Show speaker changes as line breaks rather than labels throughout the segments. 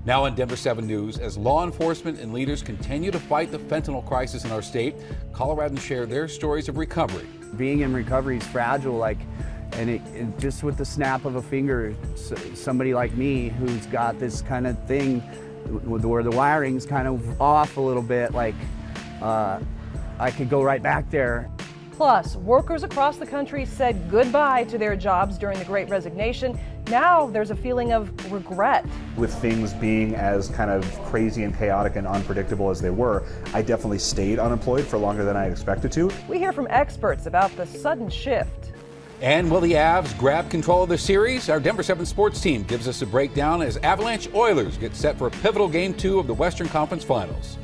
Now on Denver 7 News, as law enforcement and leaders continue to fight the fentanyl crisis in our state, Coloradans share their stories of recovery.
Being in recovery is fragile, and it just with the snap of a finger, somebody like me who's got this kind of thing where the wiring's kind of off a little bit, I could go right back there.
Plus, workers across the country said goodbye to their jobs during the Great Resignation. Now there's a feeling of regret.
With things being as kind of crazy and chaotic and unpredictable as they were, I definitely stayed unemployed for longer than I expected to.
We hear from experts about the sudden shift.
And will the Avs grab control of the series? Our Denver 7 sports team gives us a breakdown as Avalanche Oilers get set for a pivotal Game 2 of the Western Conference Finals.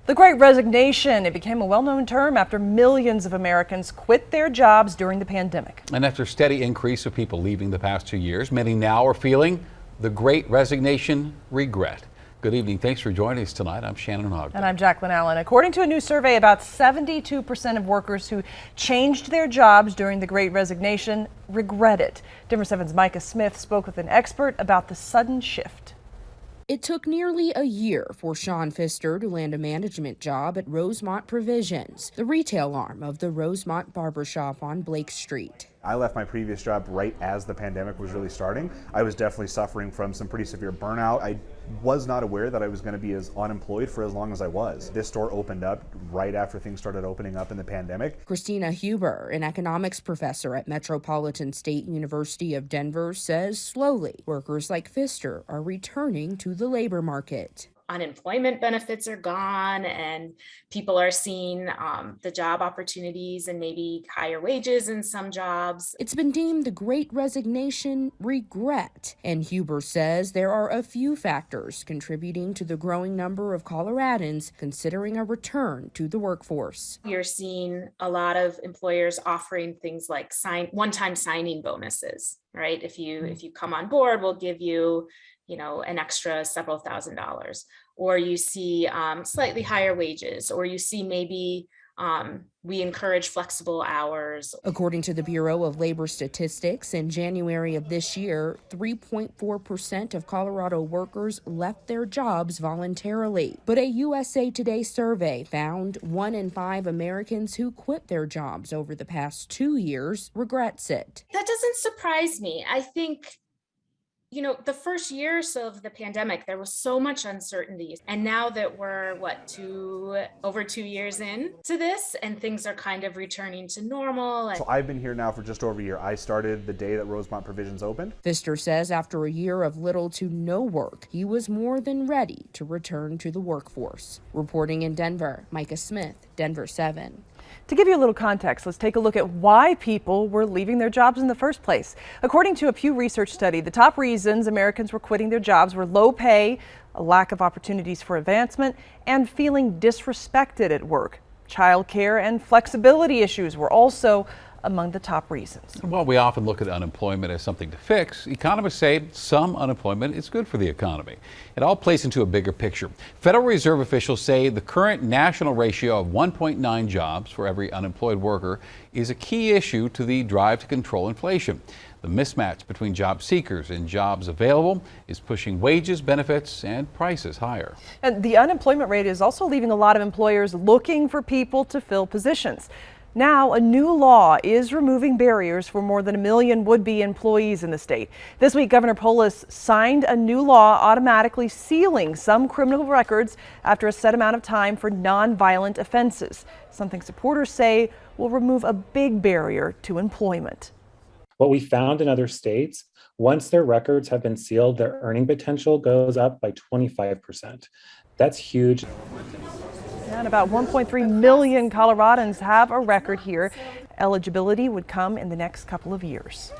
The Great Resignation, it became a well-known term after millions of Americans quit their jobs during the pandemic.
And after a steady increase of people leaving the past 2 years, many now are feeling the Great Resignation regret. Good evening. Thanks for joining us tonight. I'm Shannon Ogden.
And I'm Jacqueline Allen. According to a new survey, about 72% of workers who changed their jobs during the Great Resignation regret it. Denver 7's Micah Smith spoke with an expert about the sudden shift.
It took nearly a year for Sean Pfister to land a management job at Rosemont Provisions, the retail arm of the Rosemont Barbershop on Blake Street.
I left my previous job right as the pandemic was really starting. I was definitely suffering from some pretty severe burnout. I was not aware that I was going to be as unemployed for as long as I was. This store opened up right after things started opening up in the pandemic.
Christina Huber, an economics professor at Metropolitan State University of Denver, says slowly workers like Pfister are returning to the labor market.
Unemployment benefits are gone and people are seeing the job opportunities and maybe higher wages in some jobs.
It's been deemed the Great Resignation regret, and Huber says there are a few factors contributing to the growing number of Coloradans considering a return to the workforce.
You're seeing a lot of employers offering things like one-time signing bonuses, right? If you come on board, we'll give you an extra several $1,000s, or you see slightly higher wages, or you see maybe we encourage flexible hours.
According to the Bureau of Labor Statistics, in January of this year, 3.4% of Colorado workers left their jobs voluntarily. But a USA Today survey found 1 in 5 Americans who quit their jobs over the past 2 years regrets it.
That doesn't surprise me. I think the first year or so of the pandemic, there was so much uncertainty. And now that we're, over 2 years into this, and things are kind of returning to normal.
So I've been here now for just over a year. I started the day that Rosemont Provisions opened.
Pfister says after a year of little to no work, he was more than ready to return to the workforce. Reporting in Denver, Micah Smith, Denver 7.
To give you a little context, let's take a look at why people were leaving their jobs in the first place. According to a Pew Research study, the top reasons Americans were quitting their jobs were low pay, a lack of opportunities for advancement, and feeling disrespected at work. Childcare and flexibility issues were also among the top reasons.
While we often look at unemployment as something to fix, economists say some unemployment is good for the economy. It all plays into a bigger picture. Federal Reserve officials say the current national ratio of 1.9 jobs for every unemployed worker is a key issue to the drive to control inflation. The mismatch between job seekers and jobs available is pushing wages, benefits, and prices higher.
And the unemployment rate is also leaving a lot of employers looking for people to fill positions. Now, a new law is removing barriers for more than 1 million would-be employees in the state. This week, Governor Polis signed a new law automatically sealing some criminal records after a set amount of time for nonviolent offenses, something supporters say will remove a big barrier to employment.
What we found in other states, once their records have been sealed, their earning potential goes up by 25%. That's huge.
And about 1.3 million Coloradans have a record here. Eligibility would come in the next couple of years.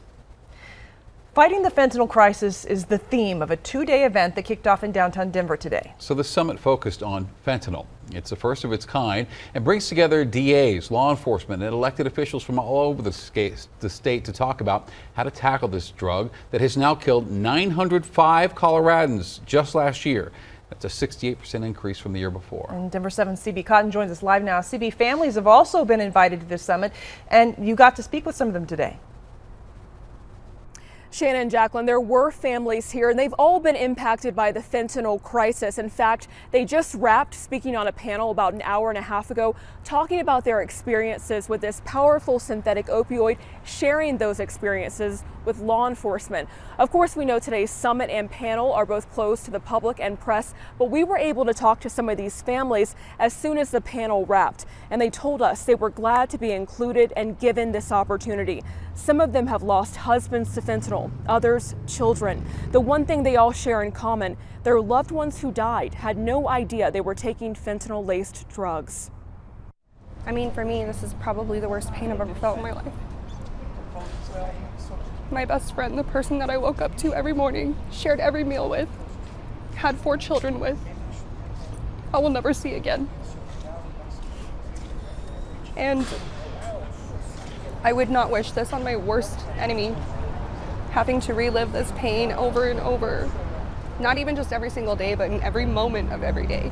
Fighting the fentanyl crisis is the theme of a 2-day event that kicked off in downtown Denver today.
So the summit focused on fentanyl. It's the first of its kind and brings together DAs, law enforcement, and elected officials from all over the state to talk about how to tackle this drug that has now killed 905 Coloradans just last year. That's a 68% increase from the year before.
And Denver 7's CB Cotton joins us live now. CB, families have also been invited to this summit, and you got to speak with some of them today.
Shannon and Jacqueline, there were families here, and they've all been impacted by the fentanyl crisis. In fact, they just wrapped speaking on a panel about an hour and a half ago, talking about their experiences with this powerful synthetic opioid, sharing those experiences with law enforcement. Of course, we know today's summit and panel are both closed to the public and press, but we were able to talk to some of these families as soon as the panel wrapped, and they told us they were glad to be included and given this opportunity. Some of them have lost husbands to fentanyl, others children. The one thing they all share in common, their loved ones who died had no idea they were taking fentanyl-laced drugs.
I mean, for me, this is probably the worst pain I've ever felt in my life. My best friend, the person that I woke up to every morning, shared every meal with, had 4 children with, I will never see again. And I would not wish this on my worst enemy, having to relive this pain over and over, not even just every single day, but in every moment of every day.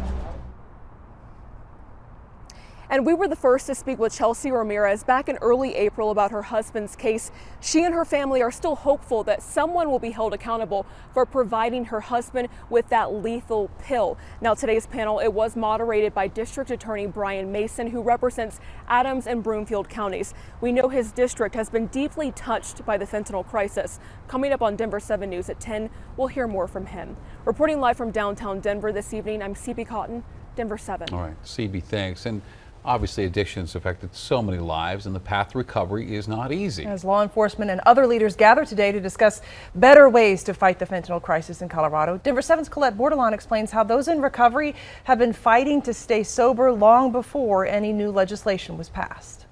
And we were the first to speak with Chelsea Ramirez back in early April about her husband's case. She and her family are still hopeful that someone will be held accountable for providing her husband with that lethal pill. Now, today's panel, it was moderated by District Attorney Brian Mason, who represents Adams and Broomfield counties. We know his district has been deeply touched by the fentanyl crisis. Coming up on Denver 7 News at 10, we'll hear more from him. Reporting live from downtown Denver this evening, I'm CB Cotton, Denver 7.
All right, CB, thanks. And obviously, addiction has affected so many lives, and the path to recovery is not easy.
As law enforcement and other leaders gather today to discuss better ways to fight the fentanyl crisis in Colorado, Denver 7's Colette Bordelon explains how those in recovery have been fighting to stay sober long before any new legislation was passed.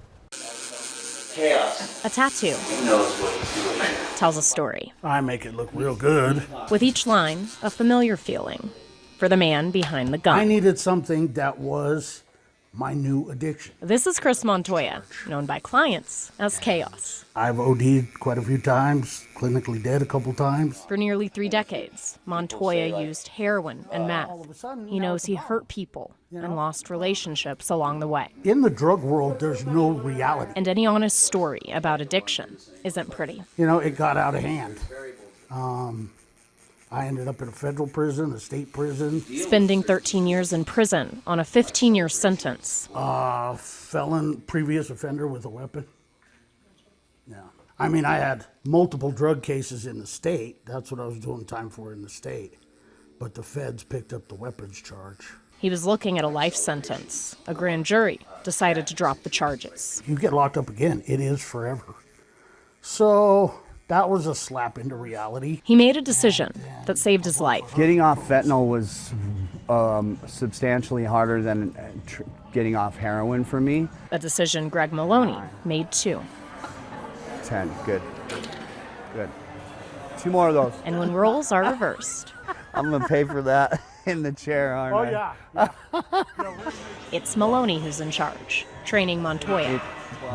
A tattoo tells a story.
I make it look real good.
With each line, a familiar feeling for the man behind the gun.
I needed something that was my new addiction.
This is Chris Montoya, known by clients as Chaos.
I've OD'd quite a few times, clinically dead a couple times.
For nearly 3 decades, Montoya used heroin and meth. He knows he hurt people and lost relationships along the way.
In the drug world, there's no reality.
And any honest story about addiction isn't pretty.
You know, it got out of hand. I ended up in a federal prison, a state prison.
Spending 13 years in prison on a 15-year sentence.
Felon, previous offender with a weapon. Yeah. I mean, I had multiple drug cases in the state. That's what I was doing time for in the state. But the feds picked up the weapons charge.
He was looking at a life sentence. A grand jury decided to drop the charges.
You get locked up again, it is forever. So that was a slap into reality.
He made a decision that saved his life.
Getting off fentanyl was substantially harder than getting off heroin for me.
A decision Greg Maloney made too.
10, good. Good. 2 more of those.
And when roles are reversed,
I'm gonna pay for that in the chair, aren't I?
Yeah.
it's Maloney who's in charge, training Montoya.
It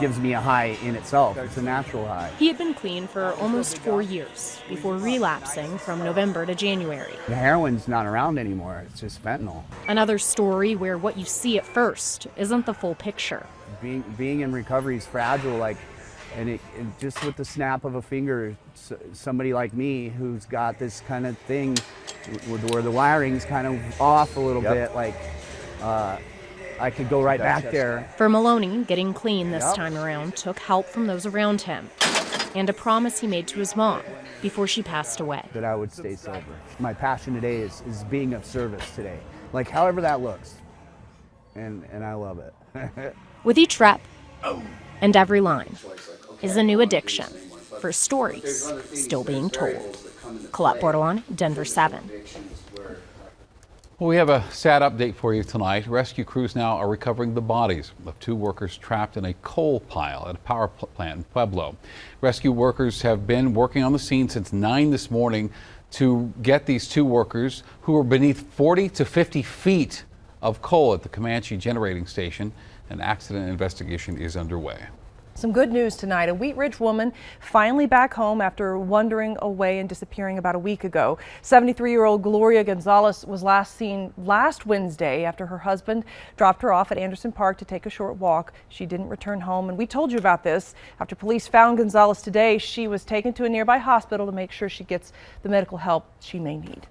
gives me a high in itself. It's a natural high.
He had been clean for almost 4 years before relapsing from November to January.
The heroin's not around anymore. It's just fentanyl.
Another story where what you see at first isn't the full picture.
Being in recovery is fragile, and it just with the snap of a finger, somebody like me who's got this kind of thing where the wiring's kind of off a little bit, I could go right back there.
For Maloney, getting clean this time around took help from those around him and a promise he made to his mom before she passed away.
That I would stay sober. My passion today is being of service today, however that looks, and I love it.
With each rep and every line is a new addiction for stories still being told. Colette Bordelon, Denver 7.
Well, we have a sad update for you tonight. Rescue crews now are recovering the bodies of 2 workers trapped in a coal pile at a power plant in Pueblo. Rescue workers have been working on the scene since 9 this morning to get these 2 workers who were beneath 40 to 50 feet of coal at the Comanche generating station. An accident investigation is underway.
Some good news tonight. A Wheat Ridge woman finally back home after wandering away and disappearing about a week ago. 73-year-old Gloria Gonzalez was last seen last Wednesday after her husband dropped her off at Anderson Park to take a short walk. She didn't return home, and we told you about this. After police found Gonzalez today, she was taken to a nearby hospital to make sure she gets the medical help she may need.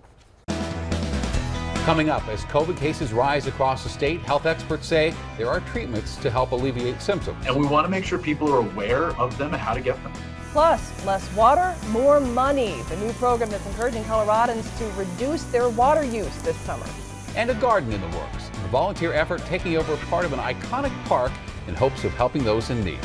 Coming up, as COVID cases rise across the state, health experts say there are treatments to help alleviate symptoms.
And we want to make sure people are aware of them and how to get them.
Plus, less water, more money. The new program that's encouraging Coloradans to reduce their water use this summer.
And a garden in the works. A volunteer effort taking over part of an iconic park in hopes of helping those in need.